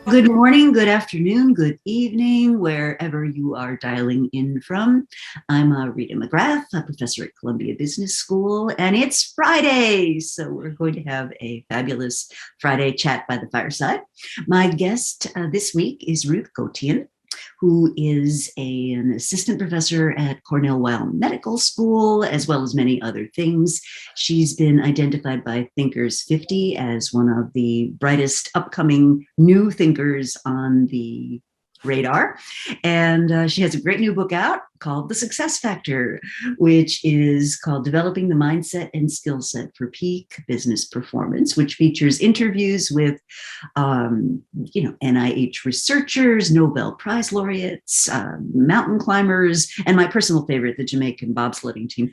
Good morning, good afternoon, good evening, wherever you are dialing in from. I'm Rita McGrath, a professor at Columbia Business School, and it's Friday. So we're going to have a fabulous Friday chat by the fireside. My guest this week is Ruth Gotian, who is an assistant professor at Weill Medical School, as well as many other things. She's been identified by Thinkers50 as one of the brightest upcoming new thinkers on the radar. And she has a great new book out called The Success Factor, which is called Developing the Mindset and Skill Set for Peak Business Performance, which features interviews with, NIH researchers, Nobel Prize laureates, mountain climbers, and my personal favorite, the Jamaican bobsledding team.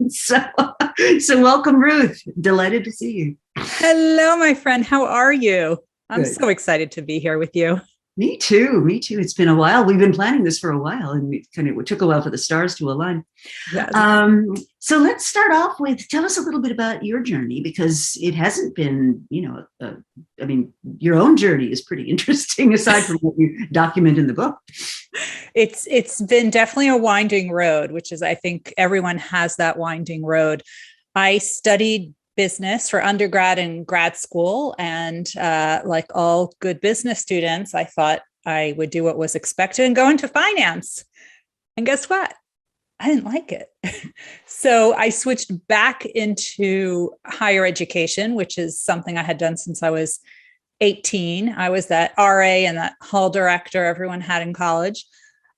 So welcome, Ruth. Delighted to see you. Hello, my friend. How are you? I'm Good. so excited to be here with you. Me too. It's been a while. We've been planning this for a while, and it took a while for the stars to align. Yes. So let's start off with, tell us a little bit about your journey, because it hasn't been, your own journey is pretty interesting, aside from what you document in the book. It's been definitely a winding road, which is, I think everyone has that winding road. I studied business for undergrad and grad school. And like all good business students, I thought I would do what was expected and go into finance. And guess what? I didn't like it. So I switched back into higher education, which is something I had done since I was 18. I was that RA and that hall director everyone had in college.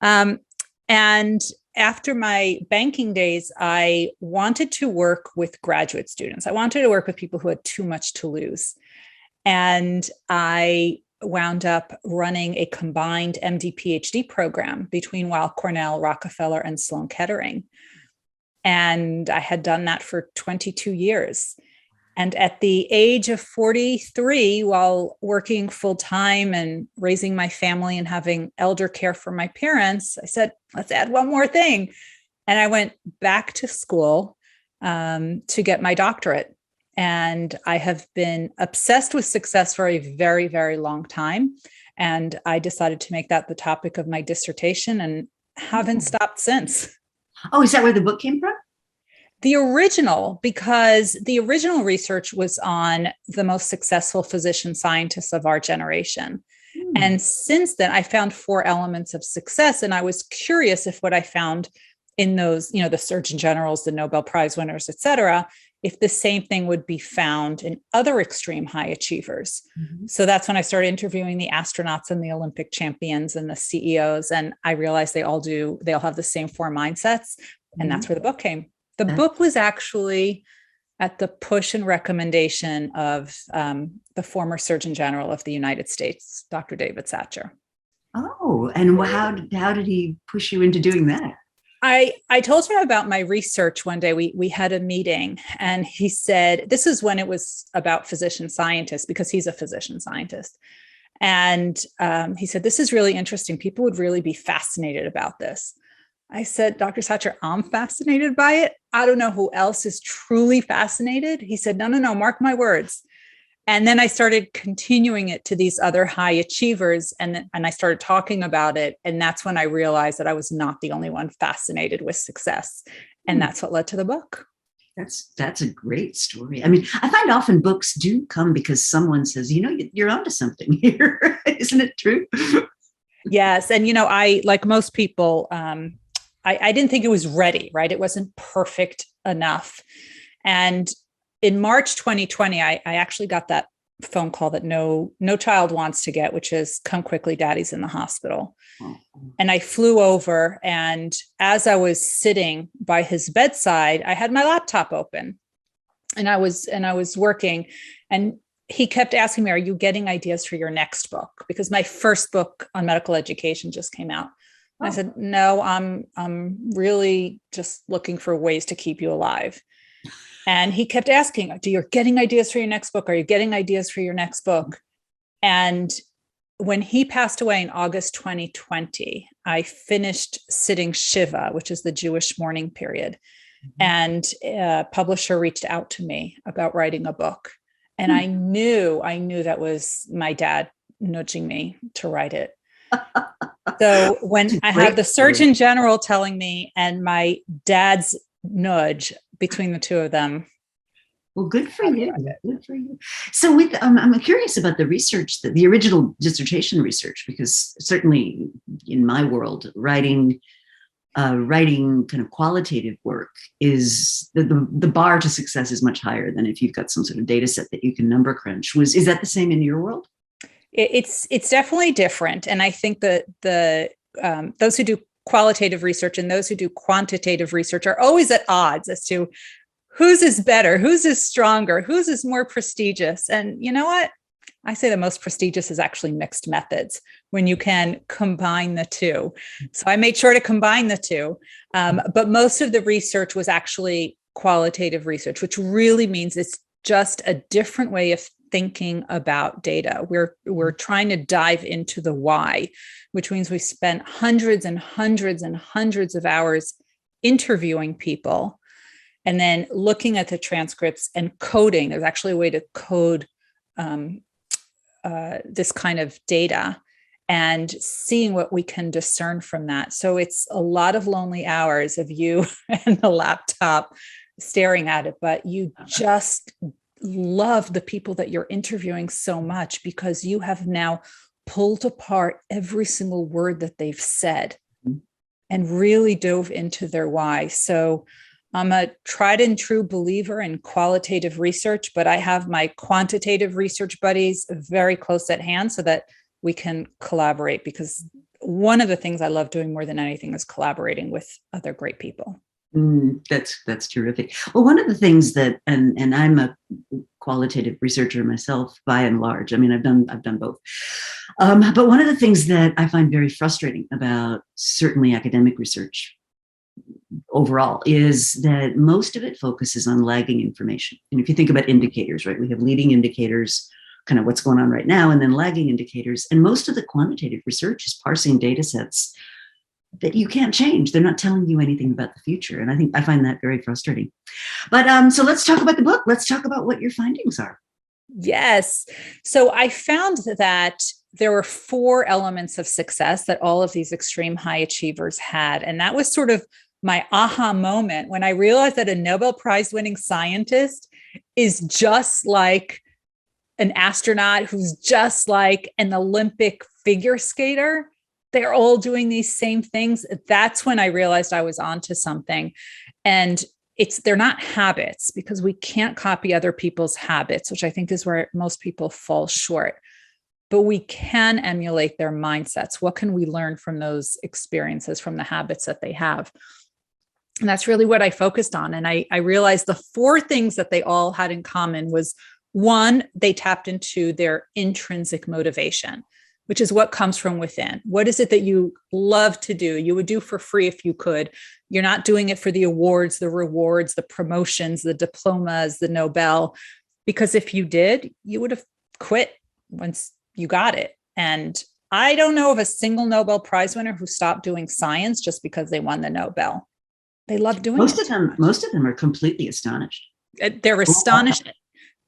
And after my banking days, I wanted to work with graduate students. I wanted to work with people who had too much to lose. And I wound up running a combined MD PhD program between Weill Cornell, Rockefeller, and Sloan Kettering. And I had done that for 22 years. And at the age of 43, while working full time and raising my family and having elder care for my parents, I said, let's add one more thing. And I went back to school to get my doctorate. And I have been obsessed with success for a very, very long time. And I decided to make that the topic of my dissertation and haven't stopped since. Oh, is that where the book came from? Because the original research was on the most successful physician scientists of our generation. And since then, I found 4 elements of success. And I was curious if what I found in those, the Surgeon Generals, the Nobel Prize winners, et cetera, if the same thing would be found in other extreme high achievers. Mm-hmm. So that's when I started interviewing the astronauts and the Olympic champions and the CEOs. And I realized they all have the same 4 mindsets. And that's where the book came. The book was actually at the push and recommendation of the former Surgeon General of the United States, Dr. David Satcher. Oh, and how did he push you into doing that? I told him about my research one day. We had a meeting, and he said, this is when it was about physician scientists, because he's a physician scientist. And he said, this is really interesting. People would really be fascinated about this. I said, Dr. Satcher, I'm fascinated by it. I don't know who else is truly fascinated. He said, no, mark my words. And then I started continuing it to these other high achievers, and I started talking about it. And that's when I realized that I was not the only one fascinated with success. And that's what led to the book. That's a great story. I mean, I find often books do come because someone says, you're onto something here. Isn't it true? Yes. And, I, like most people, I didn't think it was ready, right? It wasn't perfect enough. And in March 2020, I actually got that phone call that no child wants to get, which is, come quickly, daddy's in the hospital. And I flew over, and as I was sitting by his bedside, I had my laptop open, and I was working, and he kept asking me, are you getting ideas for your next book? Because my first book on medical education just came out. I said, no, I'm really just looking for ways to keep you alive. And he kept asking, do you getting ideas for your next book? Are you getting ideas for your next book? And when he passed away in August 2020, I finished sitting Shiva, which is the Jewish mourning period. And a publisher reached out to me about writing a book. And I knew that was my dad nudging me to write it. So when I have the Surgeon General telling me and my dad's nudge between the two of them. Well, good for you. Good for you. So I'm curious about the research, the original dissertation research, because certainly in my world, writing kind of qualitative work is the bar to success is much higher than if you've got some sort of data set that you can number crunch. Is that the same in your world? It's definitely different. And I think that those who do qualitative research and those who do quantitative research are always at odds as to whose is better, whose is stronger, whose is more prestigious. And you know what? I say the most prestigious is actually mixed methods when you can combine the two. So I made sure to combine the two. But most of the research was actually qualitative research, which really means it's just a different way of thinking about data. We're trying to dive into the why, which means we spent hundreds and hundreds and hundreds of hours interviewing people and then looking at the transcripts and coding. There's actually a way to code this kind of data and seeing what we can discern from that. So it's a lot of lonely hours of you and the laptop staring at it, but you just love the people that you're interviewing so much because you have now pulled apart every single word that they've said and really dove into their why. So I'm a tried and true believer in qualitative research, but I have my quantitative research buddies very close at hand so that we can collaborate, because one of the things I love doing more than anything is collaborating with other great people. That's terrific. Well, one of the things that, and I'm a qualitative researcher myself by and large. I mean, I've done both. But one of the things that I find very frustrating about certainly academic research overall is that most of it focuses on lagging information. And if you think about indicators, right, we have leading indicators, kind of what's going on right now, and then lagging indicators. And most of the quantitative research is parsing data sets that you can't change. They're not telling you anything about the future. And I find that very frustrating. But so let's talk about the book. Let's talk about what your findings are. Yes. So I found that there were 4 elements of success that all of these extreme high achievers had. And that was sort of my aha moment when I realized that a Nobel Prize winning scientist is just like an astronaut, who's just like an Olympic figure skater. They're all doing these same things. That's when I realized I was onto something. And they're not habits, because we can't copy other people's habits, which I think is where most people fall short. But we can emulate their mindsets. What can we learn from those experiences, from the habits that they have? And that's really what I focused on. And I realized the 4 things that they all had in common was, 1, they tapped into their intrinsic motivation, which is what comes from within. What is it that you love to do? You would do for free if you could. You're not doing it for the awards, the rewards, the promotions, the diplomas, the Nobel, because if you did, you would have quit once you got it. And I don't know of a single Nobel Prize winner who stopped doing science just because they won the Nobel. They love doing it. Most of them are completely astonished. They're astonished.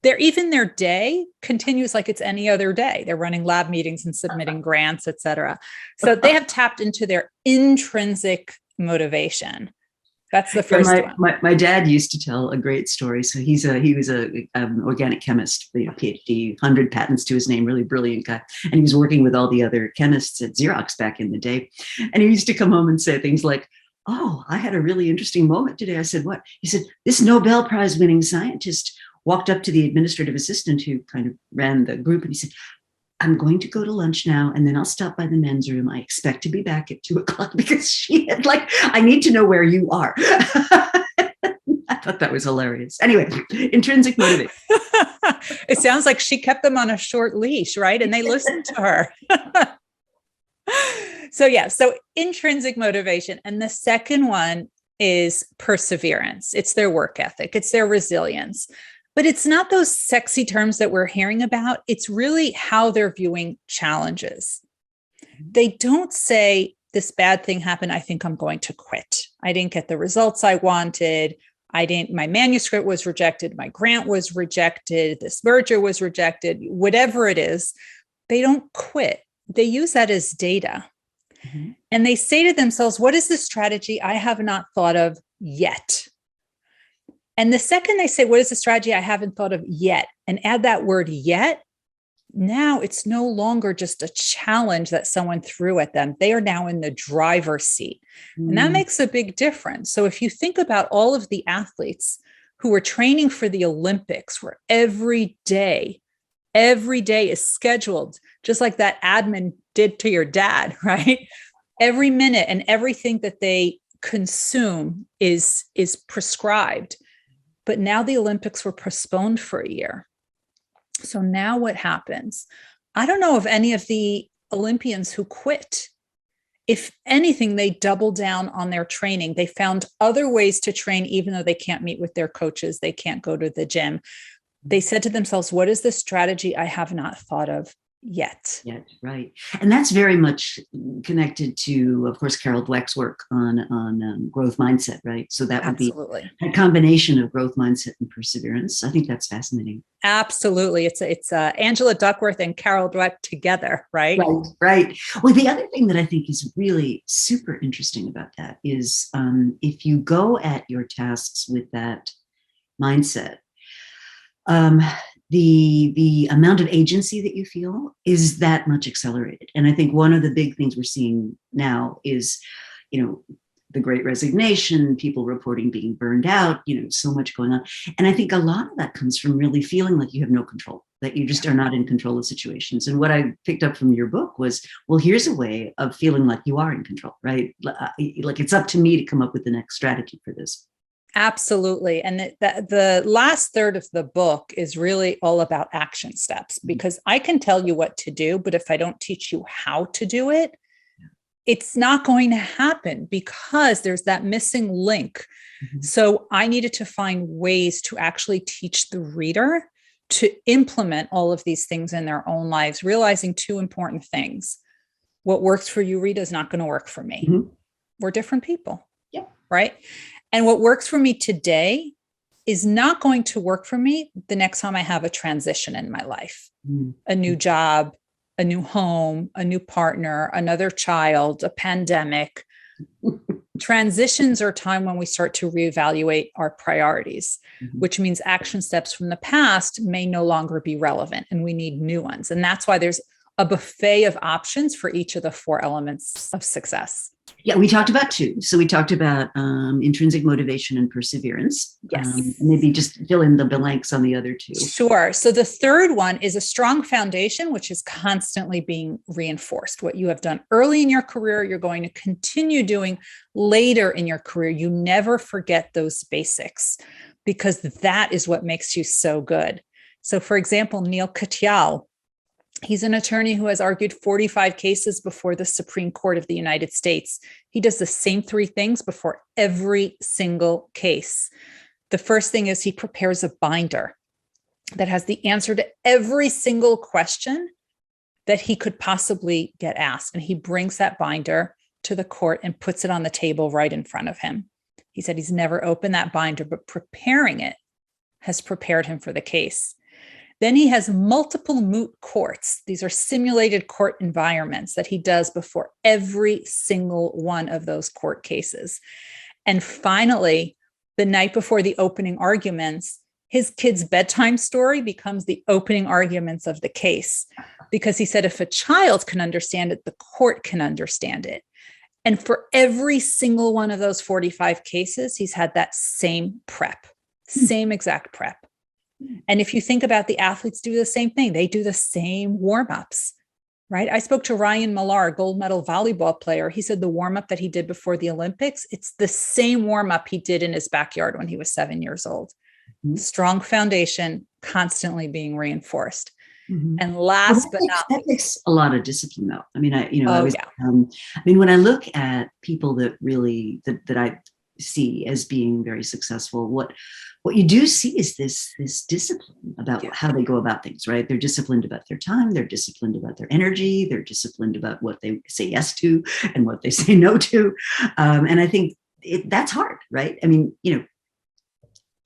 Their day continues like it's any other day. They're running lab meetings and submitting grants, et cetera. So they have tapped into their intrinsic motivation. That's the first one. My dad used to tell a great story. So he was a organic chemist, PhD, 100 patents to his name, really brilliant guy. And he was working with all the other chemists at Xerox back in the day. And he used to come home and say things like, "Oh, I had a really interesting moment today." I said, "What?" He said, "This Nobel Prize winning scientist walked up to the administrative assistant who kind of ran the group, and he said, 'I'm going to go to lunch now, and then I'll stop by the men's room. I expect to be back at 2:00 because she had I need to know where you are.'" I thought that was hilarious. Anyway, intrinsic motivation. It sounds like she kept them on a short leash, right? And they listened to her. So intrinsic motivation. And the second one is perseverance. It's their work ethic. It's their resilience. But it's not those sexy terms that we're hearing about. It's really how they're viewing challenges. They don't say, "This bad thing happened. I think I'm going to quit. I didn't get the results I wanted. my manuscript was rejected, my grant was rejected, this merger was rejected, whatever it is, they don't quit. They use that as data. Mm-hmm. And they say to themselves, what is the strategy I have not thought of yet? And the second they say, what is the strategy I haven't thought of yet? And add that word yet, now it's no longer just a challenge that someone threw at them. They are now in the driver's seat. And that makes a big difference. So if you think about all of the athletes who were training for the Olympics, where every day is scheduled, just like that admin did to your dad, right? Every minute and everything that they consume is prescribed. But now the Olympics were postponed for a year. So now what happens? I don't know of any of the Olympians who quit. If anything, they doubled down on their training. They found other ways to train, even though they can't meet with their coaches. They can't go to the gym. They said to themselves, what is the strategy I have not thought of yet? Right. And that's very much connected to, of course, Carol Dweck's work on growth mindset, right? So that would be a combination of growth mindset and perseverance. I think that's fascinating. Absolutely. It's Angela Duckworth and Carol Dweck together, right? Right. Well, the other thing that I think is really super interesting about that is if you go at your tasks with that mindset, the amount of agency that you feel is that much accelerated. And I think one of the big things we're seeing now is, the Great Resignation, people reporting being burned out, so much going on. And I think a lot of that comes from really feeling like you have no control, that you just are not in control of situations. And what I picked up from your book was, well, here's a way of feeling like you are in control, right? Like it's up to me to come up with the next strategy for this. Absolutely. And the last third of the book is really all about action steps, because I can tell you what to do, but if I don't teach you how to do it, it's not going to happen because there's that missing link. Mm-hmm. So I needed to find ways to actually teach the reader to implement all of these things in their own lives, realizing two important things. What works for you, Rita, is not going to work for me. Mm-hmm. We're different people. Yeah. Right. And what works for me today is not going to work for me the next time I have a transition in my life, a new job, a new home, a new partner, another child, a pandemic. Transitions are a time when we start to reevaluate our priorities, which means action steps from the past may no longer be relevant and we need new ones. And that's why there's a buffet of options for each of the 4 elements of success. Yeah, we talked about 2. So we talked about intrinsic motivation and perseverance. Yes. Maybe just fill in the blanks on the other 2. Sure. So the third one is a strong foundation, which is constantly being reinforced. What you have done early in your career, you're going to continue doing later in your career. You never forget those basics because that is what makes you so good. So for example, Neil Katyal, he's an attorney who has argued 45 cases before the Supreme Court of the United States. He does the same 3 things before every single case. The first thing is he prepares a binder that has the answer to every single question that he could possibly get asked. And he brings that binder to the court and puts it on the table right in front of him. He said he's never opened that binder, but preparing it has prepared him for the case. Then he has multiple moot courts. These are simulated court environments that he does before every single one of those court cases. And finally, the night before the opening arguments, his kid's bedtime story becomes the opening arguments of the case, because he said if a child can understand it, the court can understand it. And for every single one of those 45 cases, he's had that same prep, same exact prep. And if you think about the athletes do the same thing, they do the same warm-ups, right? I spoke to Ryan Millar, gold medal volleyball player. He said the warm-up that he did before the Olympics, it's the same warm-up he did in his backyard when he was 7 years old. Mm-hmm. Strong foundation, constantly being reinforced. Mm-hmm. And last but not least, that takes a lot of discipline, though. I mean, when I look at people that really that I see as being very successful, what you do see is this discipline about how they go about things, right? They're disciplined about their time. They're disciplined about their energy. They're disciplined about what they say yes to and what they say no to. And I think that's hard, right? I mean,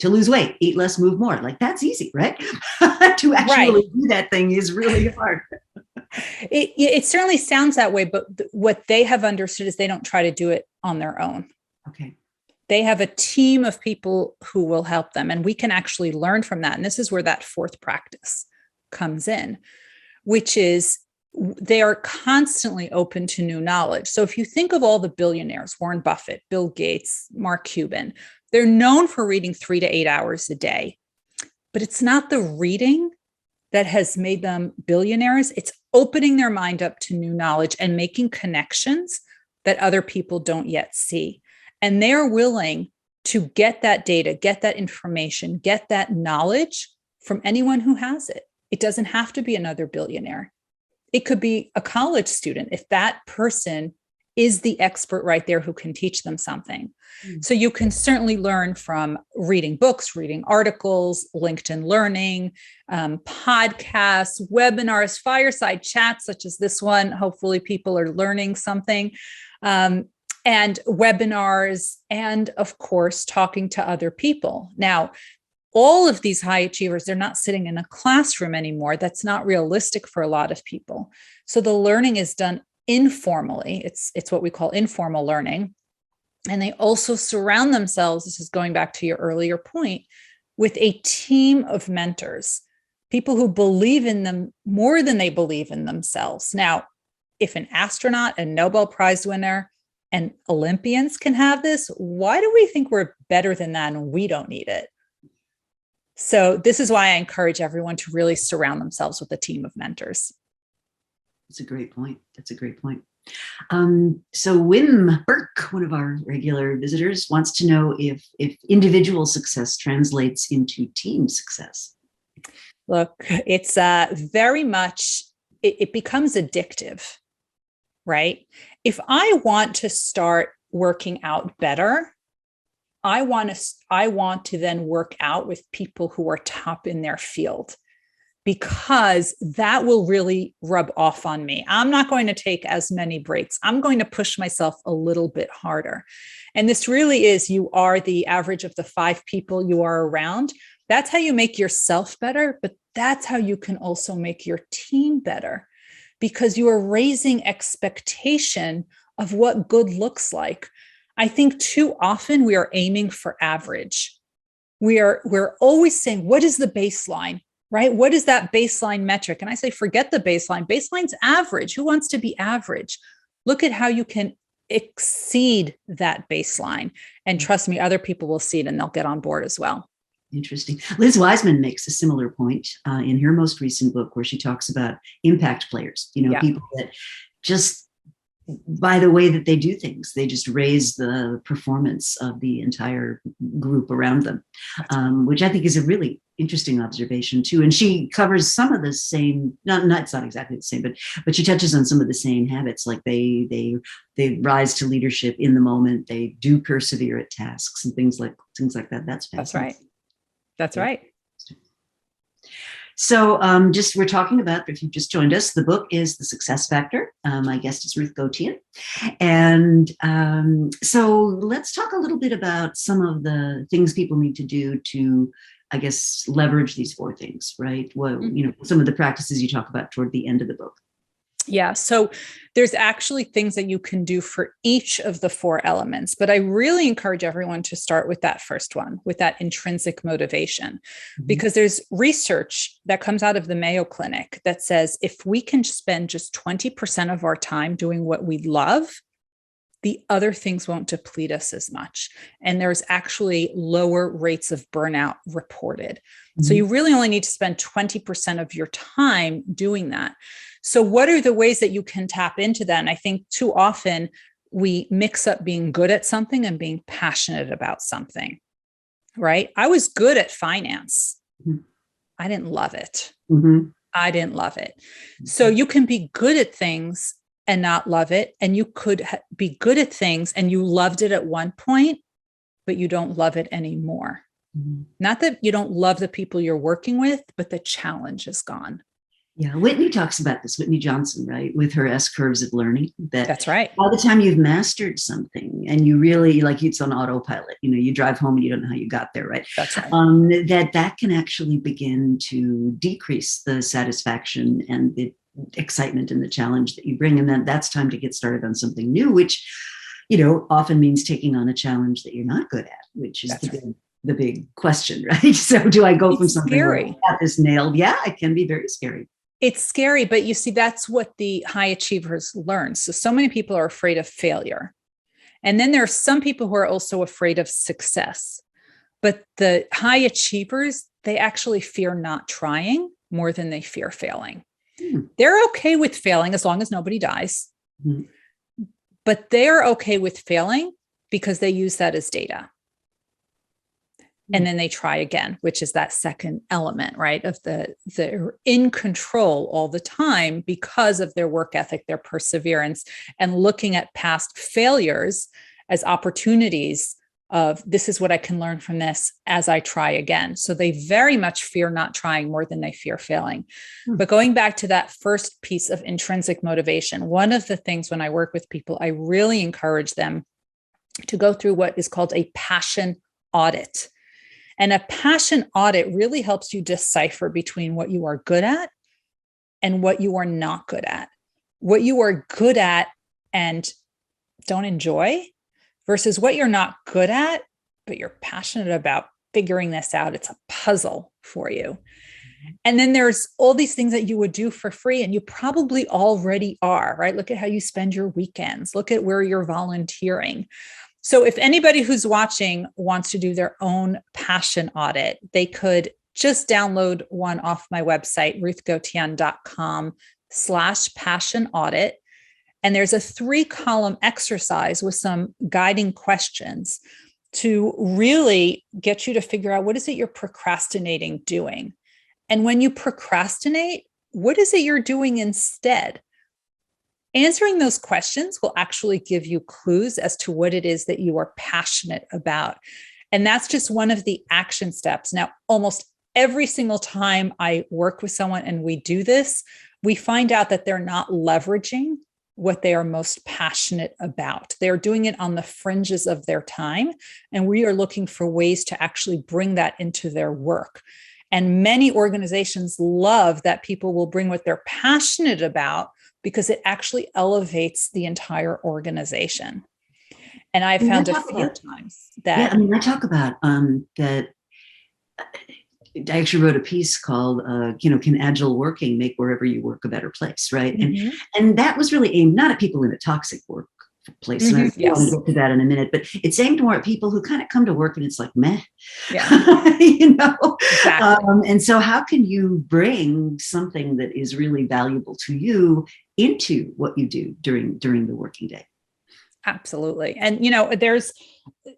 to lose weight, eat less, move more. Like that's easy, right? To actually do that thing is really hard. It certainly sounds that way, but what they have understood is they don't try to do it on their own. Okay. They have a team of people who will help them, and we can actually learn from that. And this is where that fourth practice comes in, which is they are constantly open to new knowledge. So if you think of all the billionaires, Warren Buffett, Bill Gates, Mark Cuban, they're known for reading 3 to 8 hours a day, but it's not the reading that has made them billionaires. It's opening their mind up to new knowledge and making connections that other people don't yet see. And they're willing to get that data, get that information, get that knowledge from anyone who has it. It doesn't have to be another billionaire. It could be a college student if that person is the expert right there who can teach them something. So you can certainly learn from reading books, reading articles, LinkedIn Learning, podcasts, webinars, fireside chats, such as this one. Hopefully people are learning something. And webinars, and of course, talking to other people. Now, all of these high achievers, they're not sitting in a classroom anymore. That's not realistic for a lot of people. So the learning is done informally. It's what we call informal learning. And they also surround themselves, this is going back to your earlier point, with a team of mentors, people who believe in them more than they believe in themselves. Now, if an astronaut, a Nobel Prize winner, and Olympians can have this, why do we think we're better than that and we don't need it? So this is why I encourage everyone to really surround themselves with a team of mentors. That's a great point. That's a great point. So Wim Burke, one of our regular visitors, wants to know if individual success translates into team success. Look, it's very much, it becomes addictive, right? If I want to start working out better, I want to then work out with people who are top in their field, because that will really rub off on me. I'm not going to take as many breaks. I'm going to push myself a little bit harder. And this really is, you are the average of the 5 people you are around. That's how you make yourself better, but that's how you can also make your team better, because you are raising expectation of what good looks like. I think too often we are aiming for average. We're always saying, what is the baseline, right? What is that baseline metric? And I say, forget the baseline. Baseline's average. Who wants to be average? Look at how you can exceed that baseline. And trust me, other people will see it and they'll get on board as well. Interesting. Liz Wiseman makes a similar point in her most recent book, where she talks about impact players, people that just, by the way that they do things, they just raise the performance of the entire group around them, which I think is a really interesting observation too. And she covers some of the same, it's not exactly the same, but she touches on some of the same habits. Like they rise to leadership in the moment. They do persevere at tasks and things like that. That's fascinating. That's right. So we're talking about, if you've just joined us, the book is The Success Factor. My guest is Ruth Gotian. And so let's talk a little bit about some of the things people need to do to, I guess, leverage these 4 things, right? Well, some of the practices you talk about toward the end of the book. Yeah. So there's actually things that you can do for each of the 4 elements, but I really encourage everyone to start with that first one, with that intrinsic motivation, because there's research that comes out of the Mayo Clinic that says if we can spend just 20% of our time doing what we love, the other things won't deplete us as much. And there's actually lower rates of burnout reported. So you really only need to spend 20% of your time doing that. So what are the ways that you can tap into that? And I think too often we mix up being good at something and being passionate about something, right? I was good at finance. I didn't love it. I didn't love it. So you can be good at things and not love it. And you could be good at things and you loved it at one point, but you don't love it anymore. Not that you don't love the people you're working with, but the challenge is gone. Yeah, Whitney talks about this, Whitney Johnson, right, with her S curves of learning, that That's right. by the time you've mastered something and you really, like, it's on autopilot, you drive home and you don't know how you got there, right? That's right. That can actually begin to decrease the satisfaction and the excitement and the challenge that you bring. And then that's time to get started on something new, which, often means taking on a challenge that you're not good at, which is the big question, right? So do I go from something scary. where I got this nailed? Yeah, it can be very scary. It's scary, but you see, that's what the high achievers learn. So many people are afraid of failure. And then there are some people who are also afraid of success. But the high achievers, they actually fear not trying more than they fear failing. They're okay with failing as long as nobody dies. But they're okay with failing because they use that as data. And then they try again, which is that second element, right? Of they're in control all the time because of their work ethic, their perseverance, and looking at past failures as opportunities of, this is what I can learn from this as I try again. So they very much fear not trying more than they fear failing. But going back to that first piece of intrinsic motivation, one of the things when I work with people, I really encourage them to go through what is called a passion audit. And a passion audit really helps you decipher between what you are good at and what you are not good at. What you are good at and don't enjoy versus what you're not good at, but you're passionate about figuring this out. It's a puzzle for you. And then there's all these things that you would do for free, and you probably already are, right? Look at how you spend your weekends. Look at where you're volunteering. So if anybody who's watching wants to do their own passion audit, they could just download one off my website, ruthgotian.com/passion audit. And there's a 3-column exercise with some guiding questions to really get you to figure out, what is it you're procrastinating doing? And when you procrastinate, what is it you're doing instead? Answering those questions will actually give you clues as to what it is that you are passionate about. And that's just one of the action steps. Now, almost every single time I work with someone and we do this, we find out that they're not leveraging what they are most passionate about. They're doing it on the fringes of their time. And we are looking for ways to actually bring that into their work. And many organizations love that people will bring what they're passionate about, because it actually elevates the entire organization. And I found a few times that. Yeah, I talk about that. I actually wrote a piece called, can agile working make wherever you work a better place, right? And that was really aimed not at people in a toxic workplace. And I want to get to that in a minute, but it's aimed more at people who kind of come to work and it's like, meh. Exactly. And so how can you bring something that is really valuable to you into what you do during the working day? Absolutely. And,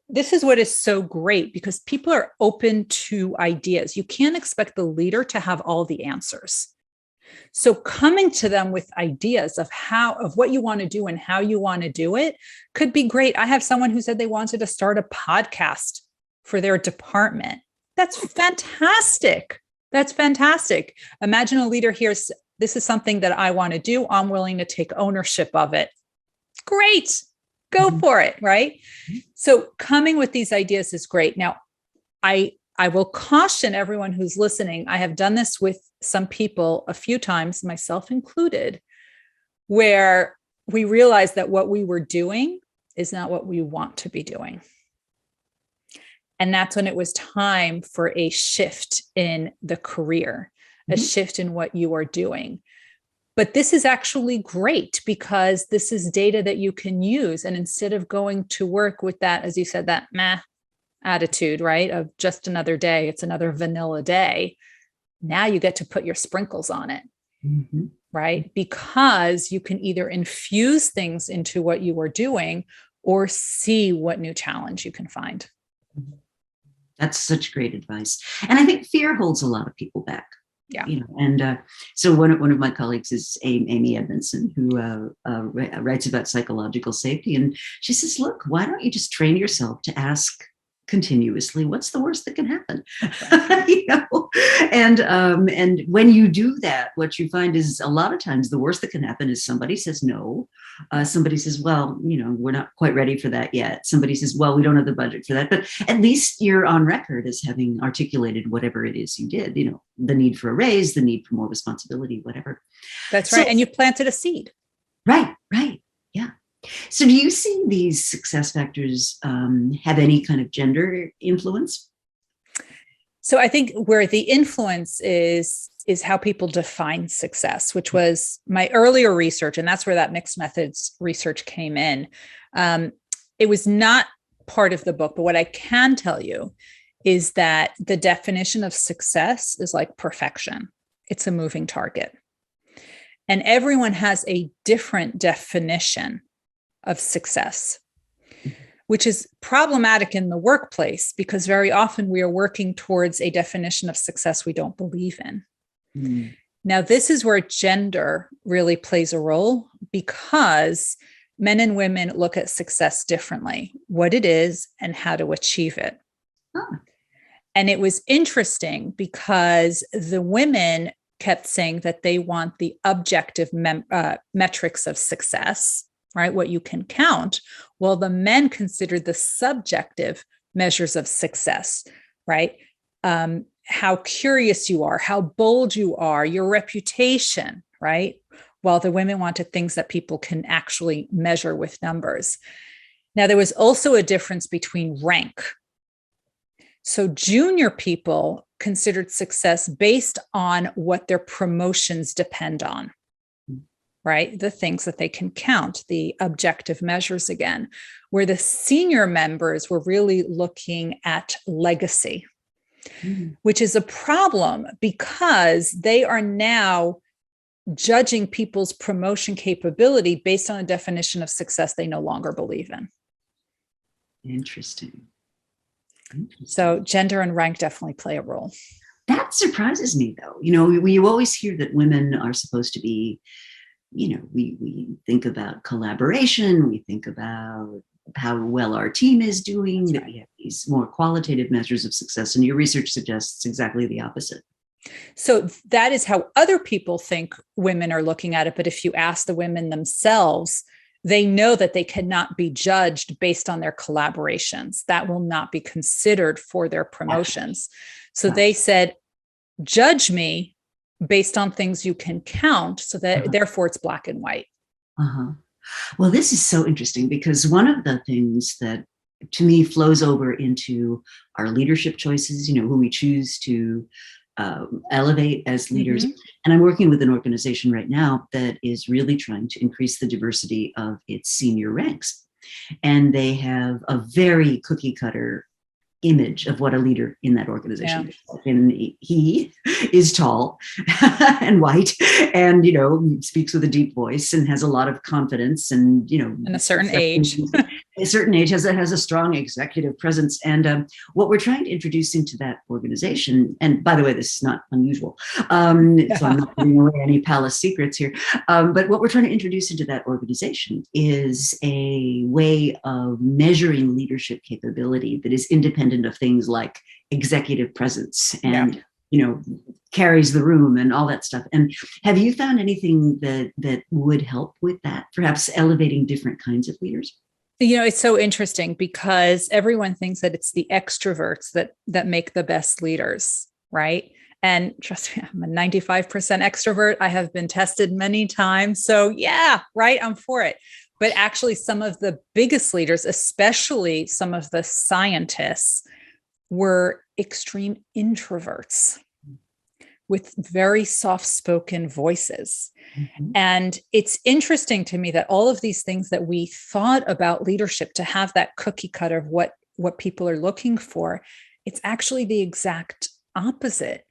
this is what is so great, because people are open to ideas. You can't expect the leader to have all the answers. So coming to them with ideas of what you want to do and how you want to do it could be great. I have someone who said they wanted to start a podcast for their department. That's fantastic. That's fantastic. Imagine a leader hears, this is something that I want to do. I'm willing to take ownership of it. Great. Go for it, right? So coming with these ideas is great. Now, I will caution everyone who's listening. I have done this with some people a few times, myself included, where we realized that what we were doing is not what we want to be doing. And that's when it was time for a shift in the career, a shift in what you are doing. But this is actually great, because this is data that you can use. And instead of going to work with that, as you said, that meh attitude, right, of just another day, it's another vanilla day, now you get to put your sprinkles on it, right? Because you can either infuse things into what you are doing or see what new challenge you can find. That's such great advice. And I think fear holds a lot of people back. Yeah. So one of my colleagues is Amy Edmondson, who writes about psychological safety. And she says, look, why don't you just train yourself to ask continuously, what's the worst that can happen? Right. And when you do that, what you find is a lot of times the worst that can happen is somebody says no. Somebody says, well, we're not quite ready for that yet. Somebody says, well, we don't have the budget for that. But at least you're on record as having articulated whatever it is you did, the need for a raise, the need for more responsibility, whatever. That's right. And you planted a seed. Right. Yeah. So do you see these success factors have any kind of gender influence? So I think where the influence is how people define success, which was my earlier research. And that's where that mixed methods research came in. It was not part of the book, but what I can tell you is that the definition of success is like perfection. It's a moving target. And everyone has a different definition of success, which is problematic in the workplace because very often we are working towards a definition of success we don't believe in. Mm. Now, this is where gender really plays a role because men and women look at success differently, what it is and how to achieve it. Huh. And it was interesting because the women kept saying that they want the objective metrics of success, right? What you can count, while the men considered the subjective measures of success, right? How curious you are, how bold you are, your reputation, right? While the women wanted things that people can actually measure with numbers. Now, there was also a difference between rank. So junior people considered success based on what their promotions depend on, right? The things that they can count, the objective measures again, where the senior members were really looking at legacy, which is a problem because they are now judging people's promotion capability based on a definition of success they no longer believe in. Interesting. So gender and rank definitely play a role. That surprises me, though. We always hear that women are supposed to be, we think about collaboration, we think about how well our team is doing, that we have these more qualitative measures of success, and your research suggests exactly the opposite. So that is how other people think women are looking at it. But if you ask the women themselves, they know that they cannot be judged based on their collaborations. That will not be considered for their promotions. So they said, judge me based on things you can count, so that therefore it's black and white. Well, this is so interesting because one of the things that to me flows over into our leadership choices, who we choose to elevate as leaders. And I'm working with an organization right now that is really trying to increase the diversity of its senior ranks. And they have a very cookie cutter image of what a leader in that organization is like. And he is tall and white and, speaks with a deep voice and has a lot of confidence and, and a certain age. A certain age has a strong executive presence. And what we're trying to introduce into that organization, and by the way, this is not unusual, so I'm not giving away any palace secrets here, but what we're trying to introduce into that organization is a way of measuring leadership capability that is independent of things like executive presence and carries the room and all that stuff. And have you found anything that would help with that, perhaps elevating different kinds of leaders? It's so interesting because everyone thinks that it's the extroverts that make the best leaders, right? And trust me, I'm a 95% extrovert. I have been tested many times. So yeah, right, I'm for it. But actually some of the biggest leaders, especially some of the scientists, were extreme introverts with very soft-spoken voices. And it's interesting to me that all of these things that we thought about leadership to have that cookie cutter of what people are looking for, it's actually the exact opposite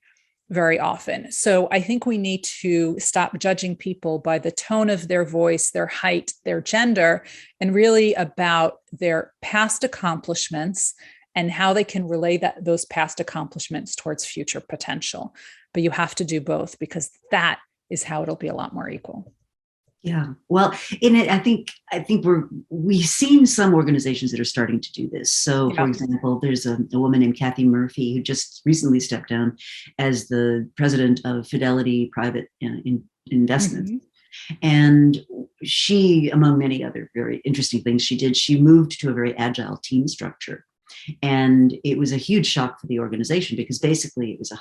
very often. So I think we need to stop judging people by the tone of their voice, their height, their gender, and really about their past accomplishments and how they can relay those past accomplishments towards future potential. But you have to do both because that is how it'll be a lot more equal. Yeah. Well, in it, I think we've seen some organizations that are starting to do this. So, for Yeah. example, there's a woman named Kathy Murphy who just recently stepped down as the president of Fidelity Private Investments. Mhm. And she, among many other very interesting things she did, she moved to a very agile team structure. And it was a huge shock for the organization because basically it was a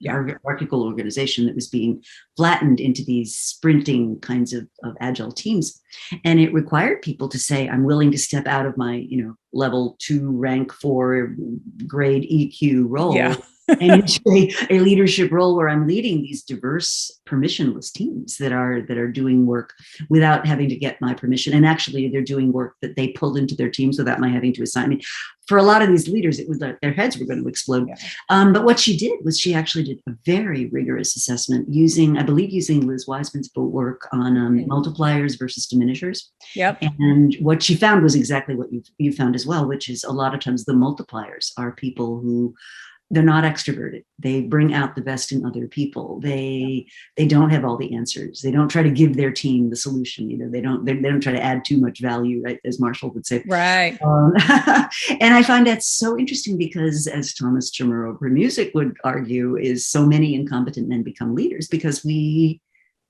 Yeah. hierarchical organization that was being flattened into these sprinting kinds of agile teams. And it required people to say, I'm willing to step out of my, level 2, rank 4, grade EQ Yeah. role and into a leadership role where I'm leading these diverse, permissionless teams that are doing work without having to get my permission. And actually, they're doing work that they pulled into their teams without my having to assign. I mean, for a lot of these leaders, it was like their heads were going to explode. Yeah. But what she did was she actually did a very rigorous assessment using Liz Wiseman's work on multipliers versus diminishers. Yep. And what she found was exactly what you found as well, which is a lot of times the multipliers are people who they're not extroverted. They bring out the best in other people. They don't have all the answers. They don't try to give their team the solution. They don't try to add too much value, right? As Marshall would say. Right. And I find that so interesting because, as Thomas Music would argue, is so many incompetent men become leaders because we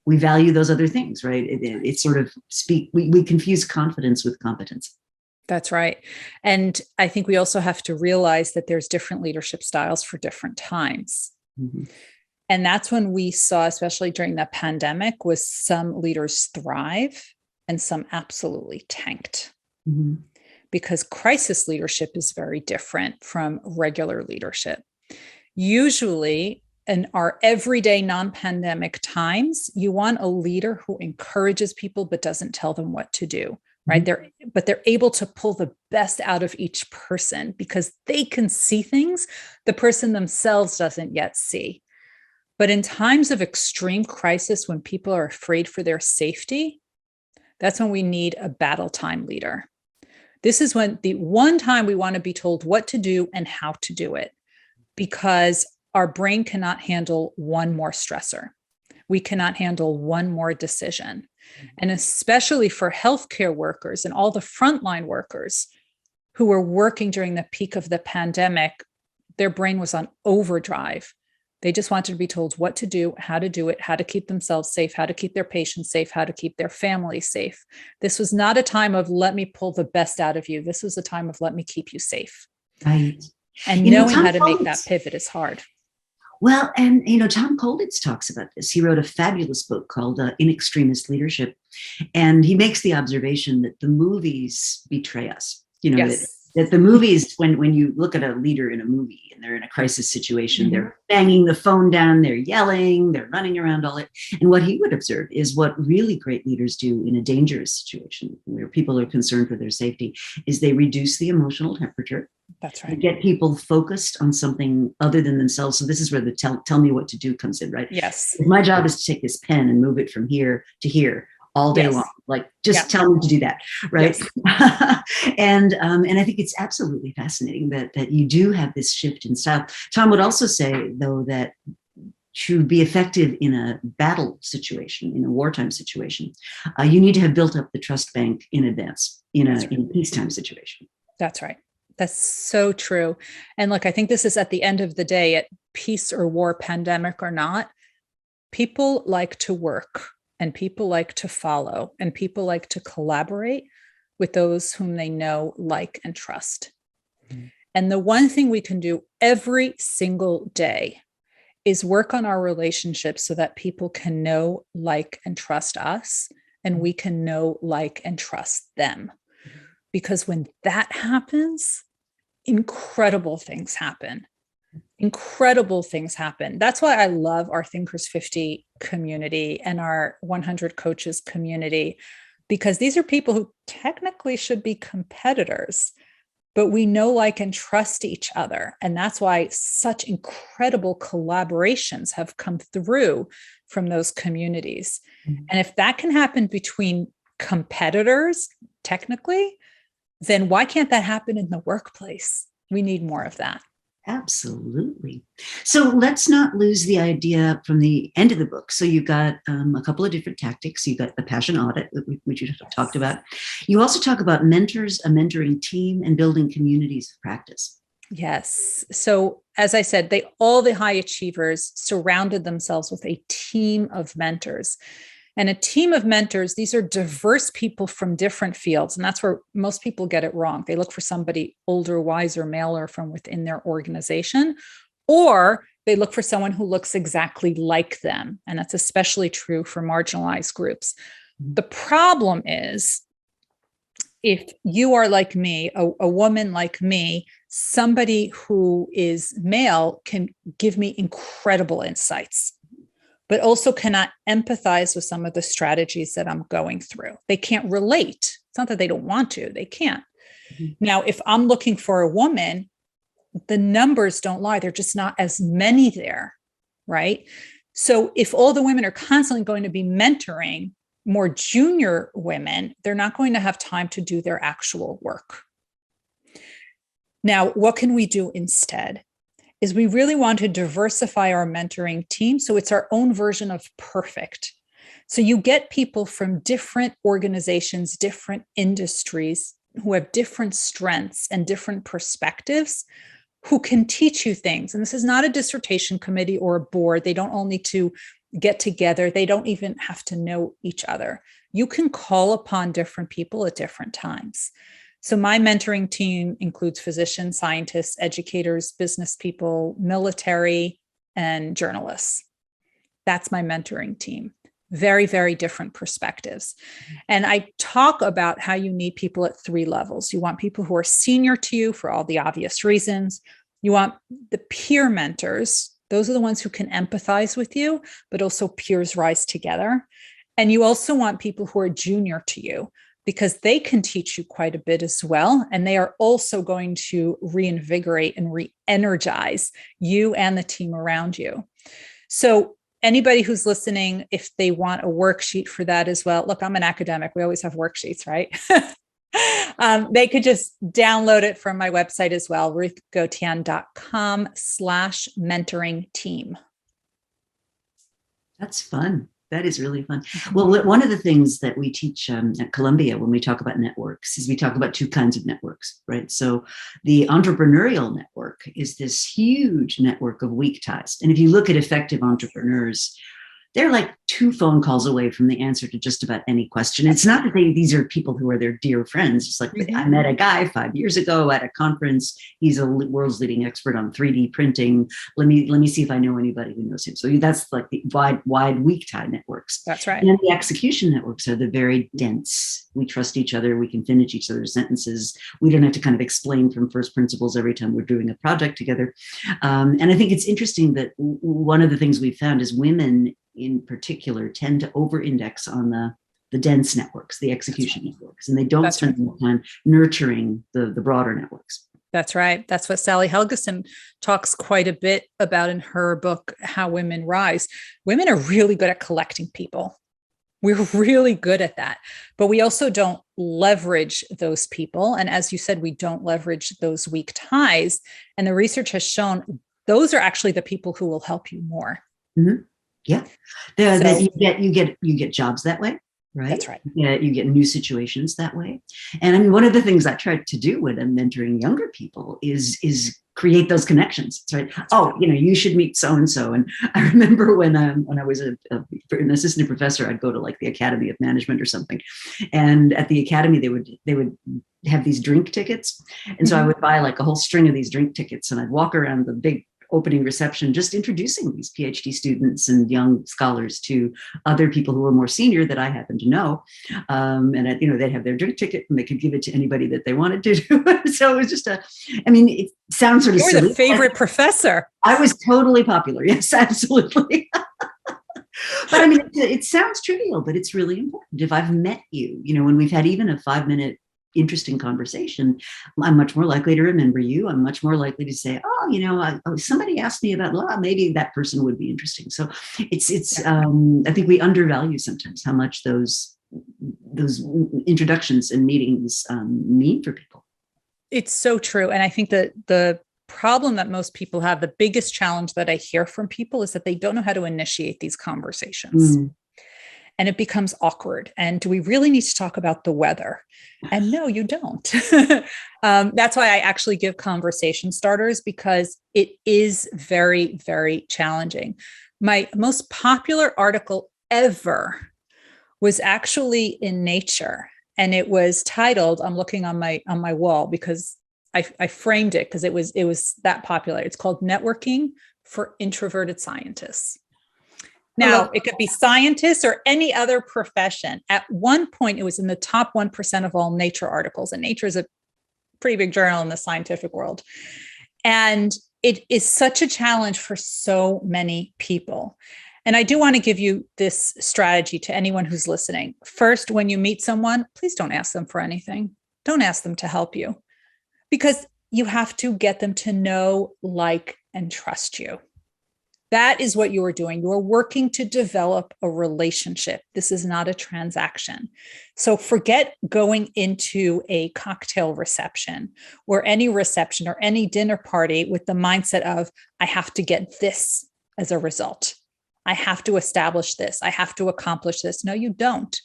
value those other things, right? It's sort of we confuse confidence with competence. That's right. And I think we also have to realize that there's different leadership styles for different times. Mm-hmm. And that's when we saw, especially during the pandemic, was some leaders thrive and some absolutely tanked. Mm-hmm. Because crisis leadership is very different from regular leadership. Usually, in our everyday non-pandemic times, you want a leader who encourages people but doesn't tell them what to do. Right. They're able to pull the best out of each person because they can see things the person themselves doesn't yet see. But in times of extreme crisis, when people are afraid for their safety, that's when we need a battle time leader. This is when the one time we want to be told what to do and how to do it, because our brain cannot handle one more stressor. We cannot handle one more decision. And especially for healthcare workers and all the frontline workers who were working during the peak of the pandemic, their brain was on overdrive. They just wanted to be told what to do, how to keep themselves safe, how to keep their patients safe, how to keep their family safe. This was not a time of let me pull the best out of you. This was a time of let me keep you safe. Right. And knowing how to make that pivot is hard. Well, and Tom Colditz talks about this. He wrote a fabulous book called Inextremist Leadership, and he makes the observation that the movies betray us. Yes. That the movies, when you look at a leader in a movie and they're in a crisis situation, mm-hmm. they're banging the phone down, they're yelling, they're running around all it. And what he would observe is what really great leaders do in a dangerous situation where people are concerned for their safety is they reduce the emotional temperature. That's right. Get people focused on something other than themselves. So this is where the tell me what to do comes in, right? Yes. If my job is to take this pen and move it from here to here all day long. Like, just tell me to do that, right? Yes. And I think it's absolutely fascinating that you do have this shift in style. Tom would also say, though, that to be effective in a battle situation, in a wartime situation, you need to have built up the trust bank in advance in a peacetime situation. That's right. That's so true. And look, I think this is at the end of the day, at peace or war, pandemic or not, people like to work and people like to follow and people like to collaborate with those whom they know, like, and trust. Mm-hmm. And the one thing we can do every single day is work on our relationships so that people can know, like, and trust us, and we can know, like, and trust them. Because when that happens, incredible things happen. Incredible things happen. That's why I love our Thinkers50 community and our 100 coaches community, because these are people who technically should be competitors, but we know, like, and trust each other. And that's why such incredible collaborations have come through from those communities. Mm-hmm. And if that can happen between competitors, technically, then why can't that happen in the workplace? We need more of that. Absolutely. So let's not lose the idea from the end of the book. So you've got a couple of different tactics. You've got the passion audit, which you talked about. You also talk about mentors, a mentoring team, and building communities of practice. Yes. So as I said, all the high achievers surrounded themselves with a team of mentors. And a team of mentors, these are diverse people from different fields. And that's where most people get it wrong. They look for somebody older, wiser, maler from within their organization, or they look for someone who looks exactly like them. And that's especially true for marginalized groups. The problem is, if you are like me, a woman like me, somebody who is male can give me incredible insights, but also cannot empathize with some of the strategies that I'm going through. They can't relate. It's not that they don't want to, they can't. Mm-hmm. Now, if I'm looking for a woman, the numbers don't lie. They're just not as many there, right? So if all the women are constantly going to be mentoring more junior women, they're not going to have time to do their actual work. Now, what can we do instead? Is we really want to diversify our mentoring team so it's our own version of perfect. So you get people from different organizations, different industries who have different strengths and different perspectives who can teach you things. And this is not a dissertation committee or a board. They don't all need to get together. They don't even have to know each other. You can call upon different people at different times. So my mentoring team includes physicians, scientists, educators, business people, military, and journalists. That's my mentoring team. Very, very different perspectives. And I talk about how you need people at 3 levels. You want people who are senior to you for all the obvious reasons. You want the peer mentors. Those are the ones who can empathize with you, but also peers rise together. And you also want people who are junior to you, because they can teach you quite a bit as well. And they are also going to reinvigorate and re-energize you and the team around you. So anybody who's listening, if they want a worksheet for that as well, look, I'm an academic. We always have worksheets, right? They could just download it from my website as well, ruthgotian.com/mentoring team. That's fun. That is really fun. Well, one of the things that we teach at Columbia when we talk about networks is we talk about 2 kinds of networks, right? So the entrepreneurial network is this huge network of weak ties. And if you look at effective entrepreneurs, they're like 2 phone calls away from the answer to just about any question. It's not that these are people who are their dear friends. It's like, I met a guy 5 years ago at a conference. He's a world's leading expert on 3D printing. Let me see if I know anybody who knows him. So that's like the wide weak tie networks. That's right. And then the execution networks are the very dense. We trust each other. We can finish each other's sentences. We don't have to kind of explain from first principles every time we're doing a project together. And I think it's interesting that one of the things we found is women in particular tend to over-index on the dense networks, the execution networks, and they don't spend enough time nurturing the broader networks. That's right. That's what Sally Helgeson talks quite a bit about in her book, How Women Rise. Women are really good at collecting people. We're really good at that, but we also don't leverage those people. And as you said, we don't leverage those weak ties. And the research has shown those are actually the people who will help you more. Mm-hmm. Yeah, you get jobs that way, right? That's right. Yeah, you get new situations that way. And I mean, one of the things I try to do when I'm mentoring younger people is create those connections. Right? Oh, you should meet so and so. And I remember when I was an assistant professor, I'd go to like the Academy of Management or something, and at the academy they would have these drink tickets, and so I would buy like a whole string of these drink tickets, and I'd walk around the big opening reception, just introducing these PhD students and young scholars to other people who were more senior that I happen to know. And they'd have their drink ticket and they could give it to anybody that they wanted to. So it was just it sounds sort of silly. You were the favorite professor. I was totally popular. Yes, absolutely. But I mean, it sounds trivial, but it's really important. If I've met you, when we've had even a 5-minute interesting conversation, I'm much more likely to remember you. I'm much more likely to say, somebody asked me about law. Maybe that person would be interesting. So it's I think we undervalue sometimes how much those introductions and meetings mean for people. It's so true. And I think that the problem that most people have, the biggest challenge that I hear from people is that they don't know how to initiate these conversations. And it becomes awkward. And do we really need to talk about the weather? And no, you don't. That's why I actually give conversation starters, because it is very, very challenging. My most popular article ever was actually in Nature. And it was titled, I'm looking on my wall because I framed it because it was that popular. It's called Networking for Introverted Scientists. Now, it could be scientists or any other profession. At one point, it was in the top 1% of all Nature articles. And Nature is a pretty big journal in the scientific world. And it is such a challenge for so many people. And I do want to give you this strategy to anyone who's listening. First, when you meet someone, please don't ask them for anything. Don't ask them to help you, because you have to get them to know, like, and trust you. That is what you are doing. You are working to develop a relationship. This is not a transaction. So forget going into a cocktail reception or any reception or any dinner party with the mindset of, I have to get this as a result. I have to establish this. I have to accomplish this. No, you don't.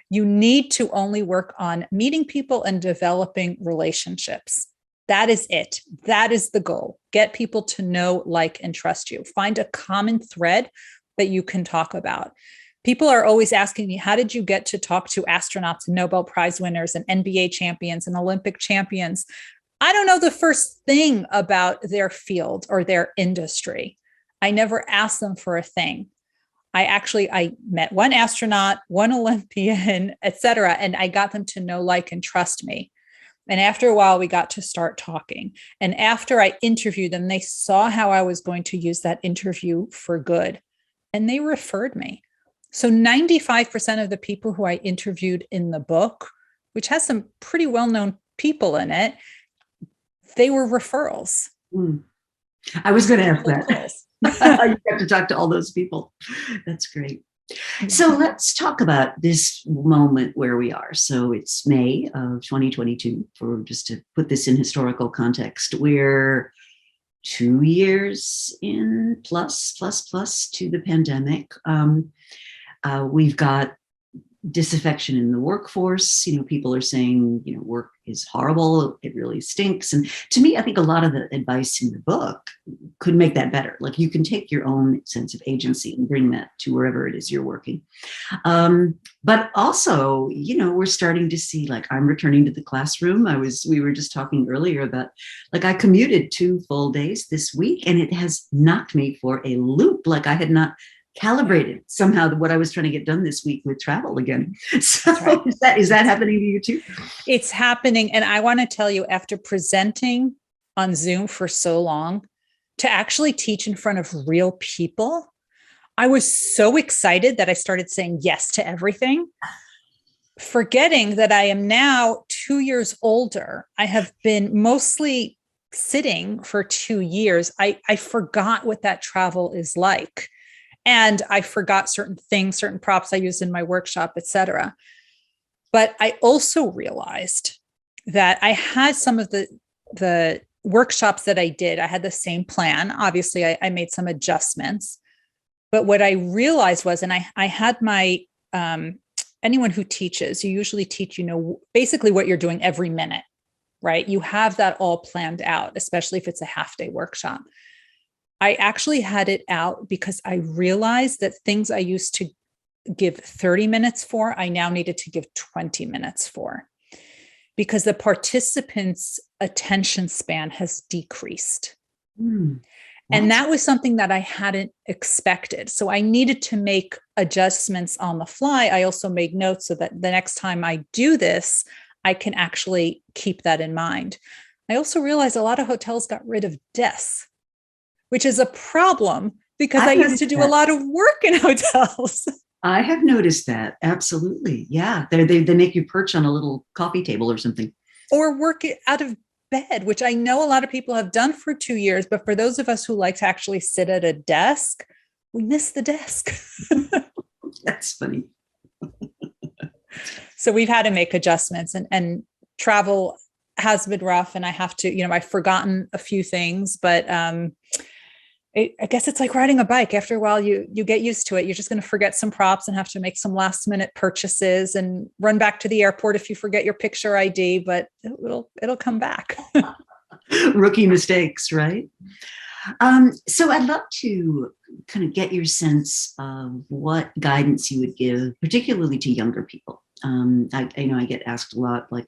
You need to only work on meeting people and developing relationships. That is it. That is the goal. Get people to know, like, and trust you. Find a common thread that you can talk about. People are always asking me, how did you get to talk to astronauts and Nobel Prize winners and NBA champions and Olympic champions? I don't know the first thing about their field or their industry. I never asked them for a thing. I met one astronaut, one Olympian, et cetera, and I got them to know, like, and trust me. And after a while, we got to start talking. And after I interviewed them, they saw how I was going to use that interview for good. And they referred me. So 95% of the people who I interviewed in the book, which has some pretty well-known people in it, they were referrals. I was going to ask that. You have to talk to all those people. That's great. So let's talk about this moment where we are. So it's May of 2022, for just to put this in historical context. We're 2 years in plus to the pandemic. We've got disaffection in the workforce. People are saying, work is horrible. It really stinks. And to me, I think a lot of the advice in the book could make that better. Like, you can take your own sense of agency and bring that to wherever it is you're working. But also, we're starting to see, like, I'm returning to the classroom. We were just talking earlier about, like, I commuted 2 full days this week, and it has knocked me for a loop. Like, I had not calibrated somehow what I was trying to get done this week with travel again. So right. Is that happening to you too? It's happening. And I want to tell you, after presenting on Zoom for so long, to actually teach in front of real people, I was so excited that I started saying yes to everything, forgetting that I am now 2 years older. I have been mostly sitting for 2 years. I forgot what that travel is like. And I forgot certain things, certain props I used in my workshop, et cetera. But I also realized that I had some of the workshops that I did. I had the same plan. Obviously, I made some adjustments. But what I realized was, and I had my, anyone who teaches, you usually teach, basically what you're doing every minute, right? You have that all planned out, especially if it's a half-day workshop. I actually had it out because I realized that things I used to give 30 minutes for, I now needed to give 20 minutes for, because the participants' attention span has decreased. And that was something that I hadn't expected. So I needed to make adjustments on the fly. I also made notes so that the next time I do this, I can actually keep that in mind. I also realized a lot of hotels got rid of desks, which is a problem because I used to do a lot of work in hotels. I have noticed that. Absolutely. Yeah. They make you perch on a little coffee table or something. Or work out of bed, which I know a lot of people have done for 2 years. But for those of us who like to actually sit at a desk, we miss the desk. That's funny. So we've had to make adjustments, and travel has been rough, and I have to, I've forgotten a few things, but I guess it's like riding a bike. After a while, you get used to it. You're just going to forget some props and have to make some last minute purchases and run back to the airport if you forget your picture ID, but it'll come back. Rookie mistakes, right? So I'd love to kind of get your sense of what guidance you would give, particularly to younger people. I get asked a lot, like,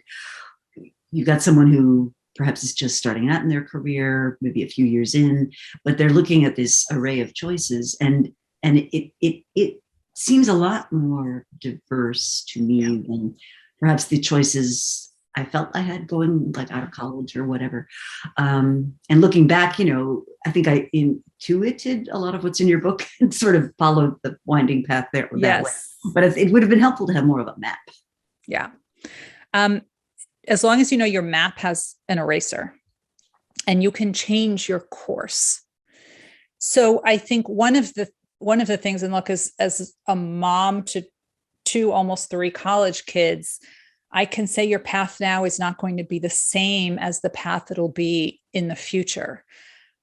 you've got someone who perhaps is just starting out in their career, maybe a few years in, but they're looking at this array of choices, and it seems a lot more diverse to me than perhaps the choices I felt I had going like out of college or whatever. And looking back, I think I intuited a lot of what's in your book and sort of followed the winding path there. That way. But it would have been helpful to have more of a map. Yeah. As long as your map has an eraser and you can change your course. So I think one of the things, and look, as a mom to 2, almost 3 college kids, I can say your path now is not going to be the same as the path it'll be in the future.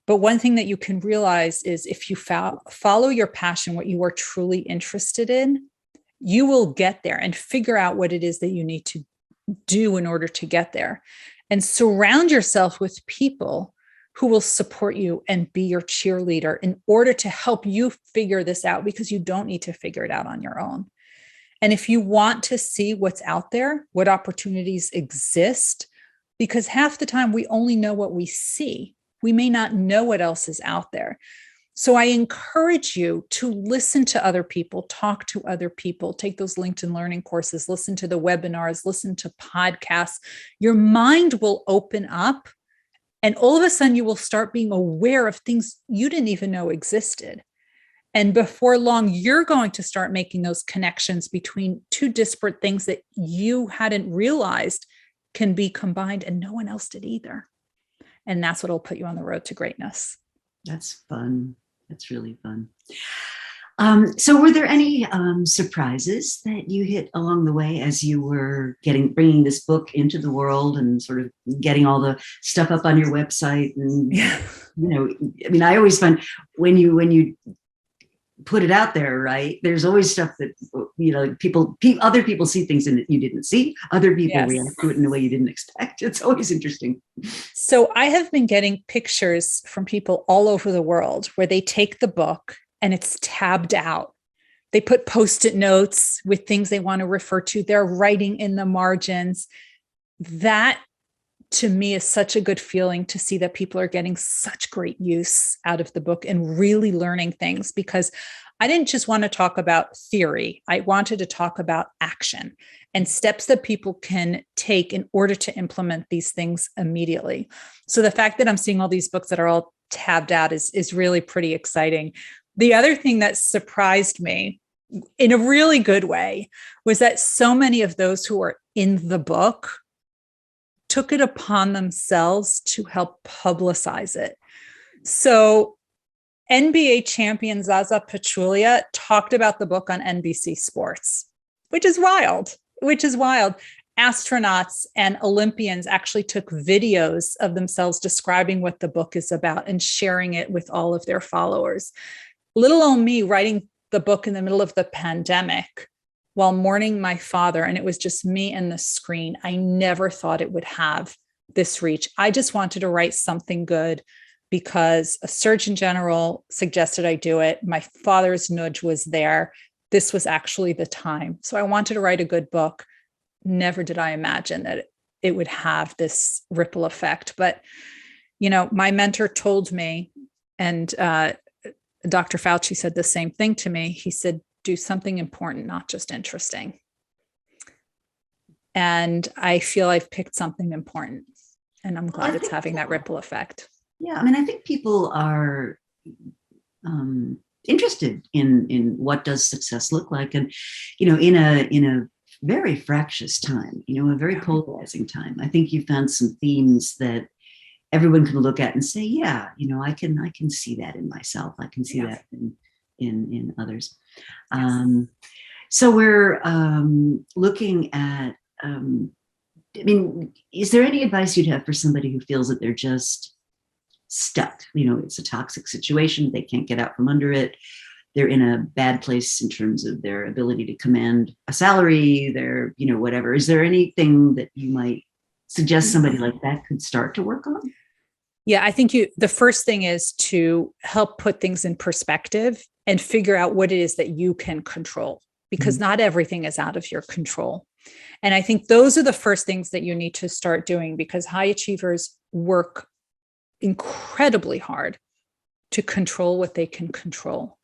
But one thing that you can realize is if you follow your passion, what you are truly interested in, you will get there and figure out what it is that you need to do in order to get there, and surround yourself with people who will support you and be your cheerleader in order to help you figure this out, because you don't need to figure it out on your own. And if you want to see what's out there, what opportunities exist, because half the time we only know what we see, we may not know what else is out there. So I encourage you to listen to other people, talk to other people, take those LinkedIn learning courses, listen to the webinars, listen to podcasts. Your mind will open up, and all of a sudden you will start being aware of things you didn't even know existed. And before long, you're going to start making those connections between 2 disparate things that you hadn't realized can be combined, and no one else did either. And that's what will put you on the road to greatness. That's fun. That's really fun. So were there any surprises that you hit along the way as you were bringing this book into the world and sort of getting all the stuff up on your website? And, I always find when you put it out there, right, there's always stuff that, other people see things in it you didn't see. Other people react to it in a way you didn't expect. It's always interesting. So I have been getting pictures from people all over the world where they take the book and it's tabbed out. They put Post-it notes with things they want to refer to. They're writing in the margins. That, to me, is such a good feeling to see that people are getting such great use out of the book and really learning things, because I didn't just want to talk about theory. I wanted to talk about action and steps that people can take in order to implement these things immediately. So the fact that I'm seeing all these books that are all tabbed out is really pretty exciting. The other thing that surprised me in a really good way was that so many of those who are in the book took it upon themselves to help publicize it. So NBA champion Zaza Pachulia talked about the book on NBC Sports, which is wild. Astronauts and Olympians actually took videos of themselves describing what the book is about and sharing it with all of their followers. Little old me writing the book in the middle of the pandemic while mourning my father, and it was just me and the screen. I never thought it would have this reach. I just wanted to write something good because a Surgeon General suggested I do it. My father's nudge was there. This was actually the time. So I wanted to write a good book. Never did I imagine that it would have this ripple effect. But, my mentor told me, and Dr. Fauci said the same thing to me. He said, do something important, not just interesting. And I feel I've picked something important, and I'm glad it's having that ripple effect. Yeah, I think people are interested in what does success look like, and in a very fractious time, a very polarizing time. I think you found some themes that everyone can look at and say, yeah, I can see that in myself. I can see that in others. So we're looking at I mean, is there any advice you'd have for somebody who feels that they're just stuck? It's a toxic situation. They can't get out from under it. They're in a bad place in terms of their ability to command a salary, whatever. Is there anything that you might suggest somebody like that could start to work on? Yeah, I think the first thing is to help put things in perspective and figure out what it is that you can control, because not everything is out of your control. And I think those are the first things that you need to start doing, because high achievers work incredibly hard to control what they can control.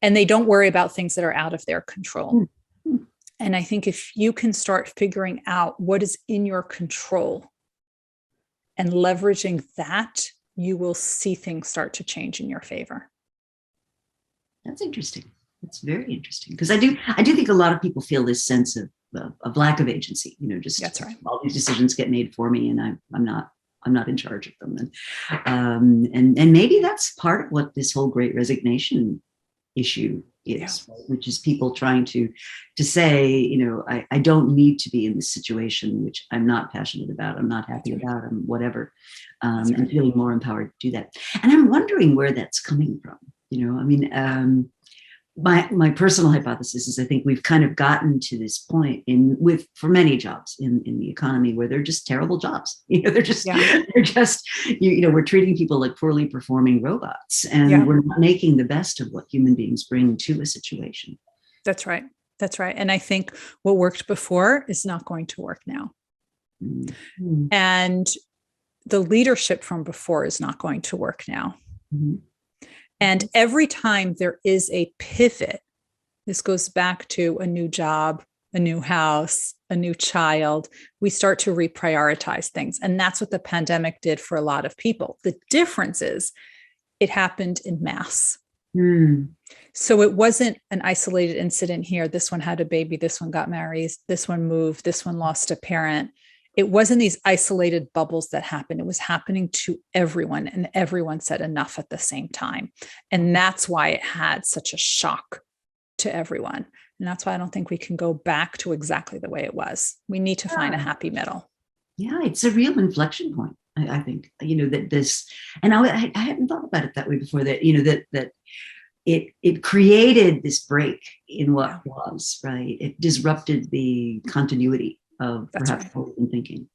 And they don't worry about things that are out of their control. And I think if you can start figuring out what is in your control and leveraging that, you will see things start to change in your favor. That's interesting. That's very interesting, because I do think a lot of people feel this sense of lack of agency. Just that's right. All these decisions get made for me, and I'm not in charge of them. And maybe that's part of what this whole Great Resignation issue is, right? Which is people trying to say, I don't need to be in this situation, which I'm not passionate about, I'm not happy about, I'm whatever, and feeling more empowered to do that. And I'm wondering where that's coming from. My personal hypothesis is I think we've kind of gotten to this point for many jobs in the economy where they're just terrible jobs. We're treating people like poorly performing robots, and we're not making the best of what human beings bring to a situation. That's right. That's right. And I think what worked before is not going to work now. Mm-hmm. And the leadership from before is not going to work now. Mm-hmm. And every time there is a pivot, this goes back to a new job, a new house, a new child, we start to reprioritize things. And that's what the pandemic did for a lot of people. The difference is it happened in mass. So it wasn't an isolated incident here. This one had a baby, this one got married, this one moved, this one lost a parent. It wasn't these isolated bubbles that happened. It was happening to everyone, and everyone said enough at the same time. And that's why it had such a shock to everyone. And that's why I don't think we can go back to exactly the way it was. We need to find a happy middle. Yeah, it's a real inflection point. I think, that this, and I hadn't thought about it that way before, that, that it created this break in what was, right? It disrupted the continuity of perhaps open thinking.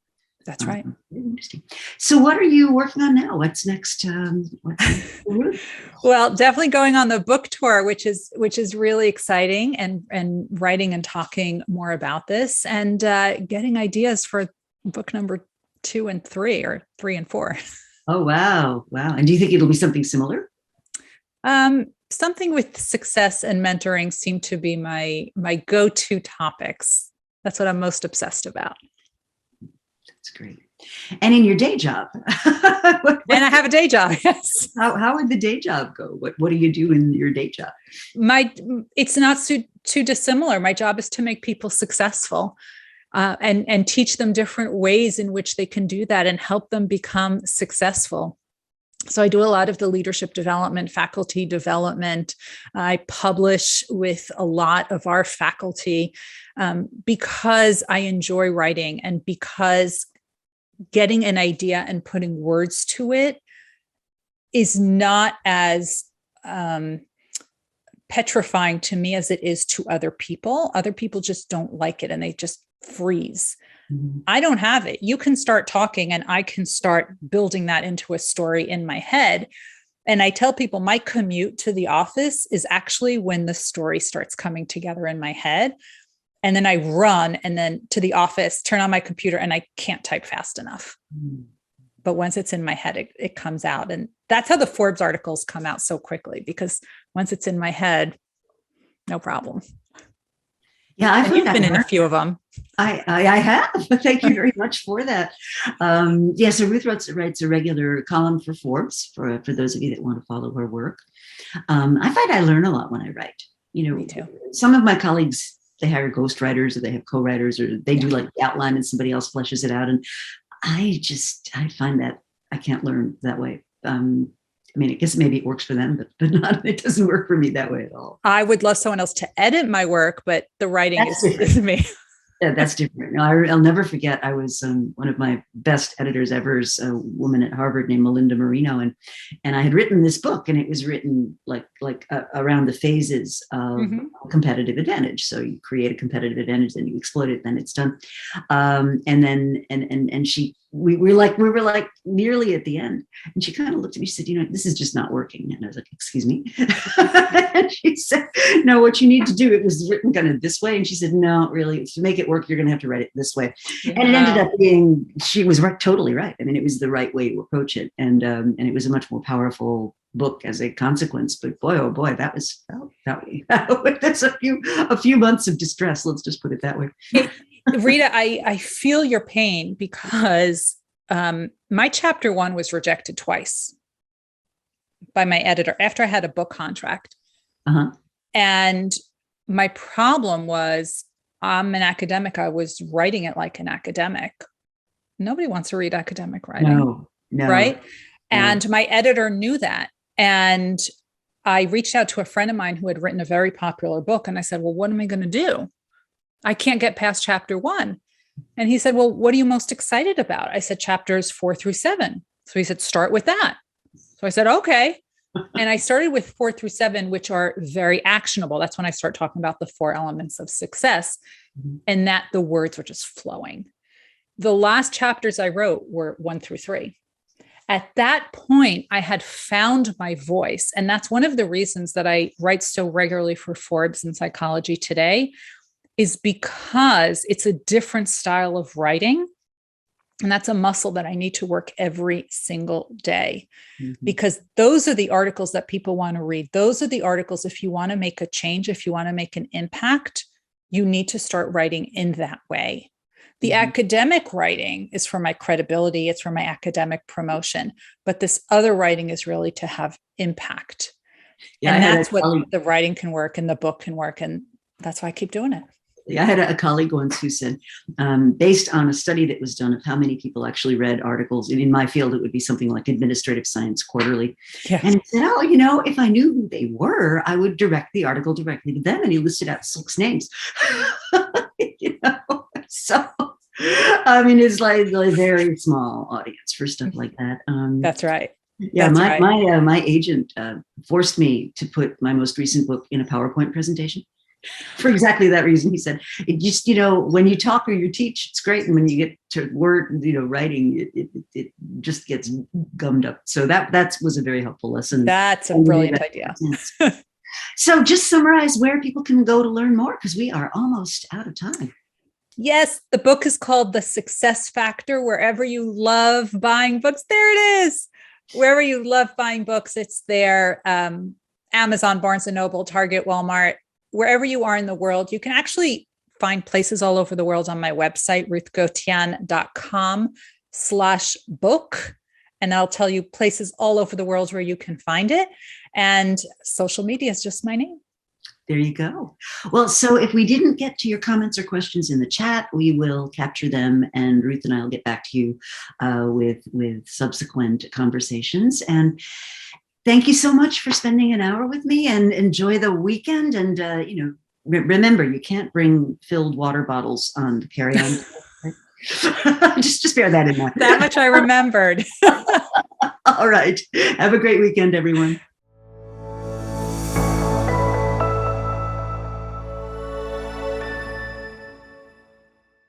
That's right. Very interesting. So what are you working on now? What's next? Well, definitely going on the book tour, which is really exciting, and writing and talking more about this, and getting ideas for book number 2 and 3, or 3 and 4. Oh, wow. And do you think it'll be something similar? Something with success and mentoring seem to be my go-to topics. That's what I'm most obsessed about. That's great. And in your day job? And I have a day job, yes. How would the day job go? What do you do in your day job? It's not too dissimilar. My job is to make people successful, and teach them different ways in which they can do that and help them become successful. So I do a lot of the leadership development, faculty development. I publish with a lot of our faculty because I enjoy writing, and because getting an idea and putting words to it is not as petrifying to me as it is to other people. Other people just don't like it, and they just freeze. Mm-hmm. I don't have it. You can start talking, and I can start building that into a story in my head. And I tell people my commute to the office is actually when the story starts coming together in my head. And then I run and then to the office, turn on my computer, and I can't type fast enough. Mm-hmm. But once it's in my head, it comes out. And that's how the Forbes articles come out so quickly, because once it's in my head, no problem. Yeah, I've been in a few of them. I have. Thank you very much for that. So Ruth writes a regular column for Forbes, for those of you that want to follow her work. I find I learn a lot when I write. Me too. Some of my colleagues, they hire ghostwriters, or they have co-writers, or they do like the outline and somebody else fleshes it out. And I find that I can't learn that way. I guess maybe it works for them, but not, it doesn't work for me that way at all. I would love someone else to edit my work, but the writing is me. Yeah, that's different. No, I'll never forget. I was one of my best editors ever, is a woman at Harvard named Melinda Marino, and I had written this book, and it was written around the phases of competitive advantage. So you create a competitive advantage, then you exploit it, then it's done, and then we were like nearly at the end, and she kind of looked at me, she said, this is just not working. And I was like, excuse me. And she said, no, what you need to do, it was written kind of this way. And she said, no, really, to make it work, you're going to have to write it this way. Yeah. And it ended up being, she was totally right. I mean, it was the right way to approach it. And it was a much more powerful book as a consequence. But boy, oh boy, that's a few months of distress. Let's just put it that way. Rita, I feel your pain because my chapter 1 was rejected twice by my editor after I had a book contract. Uh-huh. And my problem was, I'm an academic. I was writing it like an academic. Nobody wants to read academic writing. No. Right. No. And my editor knew that. And I reached out to a friend of mine who had written a very popular book. And I said, well, what am I going to do? I can't get past chapter 1. And he said, well, what are you most excited about? I said, chapters 4 through 7. So he said, start with that. So I said, okay. And I started with 4 through 7, which are very actionable. That's when I start talking about the 4 elements of success, and that the words were just flowing. The last chapters I wrote were 1 through 3. At that point, I had found my voice. And that's one of the reasons that I write so regularly for Forbes and Psychology Today, is because it's a different style of writing. And that's a muscle that I need to work every single day, because those are the articles that people want to read. Those are the articles, if you want to make a change, if you want to make an impact, you need to start writing in that way. The academic writing is for my credibility. It's for my academic promotion. But this other writing is really to have impact. Yeah, and that's what the writing can work and the book can work. And that's why I keep doing it. I had a colleague once who said, based on a study that was done of how many people actually read articles, and in my field, it would be something like Administrative Science Quarterly. Yeah. And he said, oh, if I knew who they were, I would direct the article directly to them. And he listed out 6 names. So, I mean, it's like a very small audience for stuff like that. That's right. Yeah, my agent forced me to put my most recent book in a PowerPoint presentation. For exactly that reason. He said, it just, when you talk or you teach, it's great. And when you get to word, writing, it just gets gummed up. So that was a very helpful lesson. That's a brilliant idea. So just summarize where people can go to learn more, because we are almost out of time. Yes, the book is called The Success Factor. Wherever you love buying books, there it is. Wherever you love buying books, it's there. Amazon, Barnes & Noble, Target, Walmart. Wherever you are in the world, you can actually find places all over the world on my website, ruthgotian.com/book. And I'll tell you places all over the world where you can find it. And social media is just my name. There you go. Well, so if we didn't get to your comments or questions in the chat, we will capture them, and Ruth and I will get back to you with subsequent conversations. And thank you so much for spending an hour with me, and enjoy the weekend. And, remember, you can't bring filled water bottles on the carry-on. just bear that in mind. That much I remembered. All right. Have a great weekend, everyone.